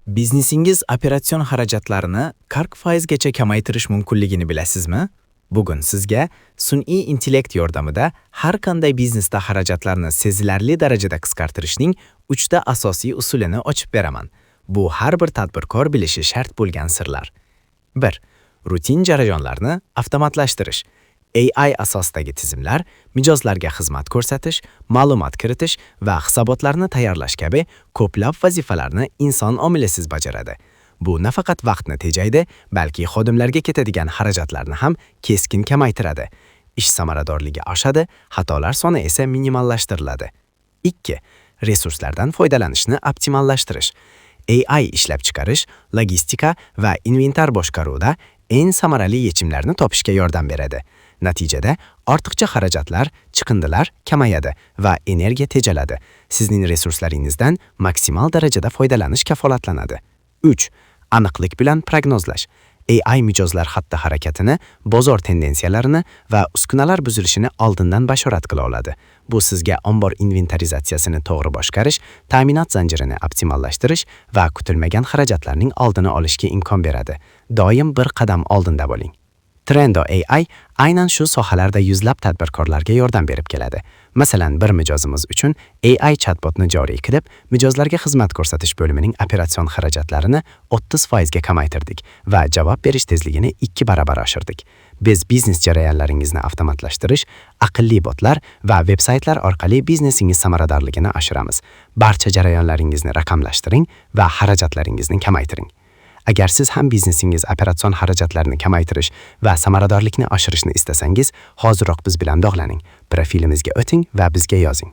Biznesingiz operatsion xarajatlarini 40% kamaytirish mumkinligini bilasizmi? Bugun sizga sun'iy intellekt yordamida har qanday biznesda xarajatlarni sezilarli darajada qisqartirishning 3 ta asosiy usulini ochib beraman. Bu har bir tadbirkor bilishi shart bo'lgan sirlar. 1. Rutin jarayonlarni avtomatlashtirish. AI asosidagi tizimlar, mijozlarga xizmat ko'rsatish, ma'lumot kiritish va hisobotlarni tayyorlash kabi ko'plab vazifalarni inson omilisiz bajaradi. Bu nafaqat vaqtni tejaydi, balki xodimlarga ketadigan xarajatlarni ham keskin kamaytiradi. Ish samaradorligi oshadi, xatolar soni esa minimallashtiriladi. 2. Resurslardan foydalanishni optimallashtirish. AI ishlab chiqarish, logistika va inventar boshqaruvida eng samarali yechimlarni topishga yordam beradi. Natijada ortiqcha xarajatlar, chiqindilar kamayadi va energiya tejaladi. Sizning resurslaringizdan maksimal darajada foydalanish kafolatlanadi. 3. Aniqlik bilan prognozlash. AI mijozlar xatti-harakatini, bozor tendensiyalarini va uskunalar buzilishini oldindan bashorat qila oladi. Bu sizga ombor inventarizatsiyasini to'g'ri boshqarish, ta'minot zanjirini optimallashtirish va kutilmagan xarajatlarning oldini olishga imkon beradi. Doim bir qadam oldinda bo'ling. Trendo AI aynan shu sohalarda yuzlab tadbirkorlarga yordam berib keladi. Masalan, bir mijozimiz uchun AI chatbotni joriy qilib, mijozlarga xizmat ko'rsatish bo'limining operatsion xarajatlarini 30% ga kamaytirdik va javob berish tezligini 2 barobar oshirdik. Biz biznes jarayonlaringizni avtomatlashtirish, aqlli botlar va veb-saytlar orqali biznesingiz samaradorligini oshiramiz. Barcha jarayonlaringizni raqamlashtiring va xarajatlaringizni kamaytiring. Agar siz ham biznesingiz operatsion xarajatlarini kamaytirish va samaradorlikni oshirishni istasangiz, hoziroq biz bilan bog'laning. Profilimizga o'ting va bizga yozing.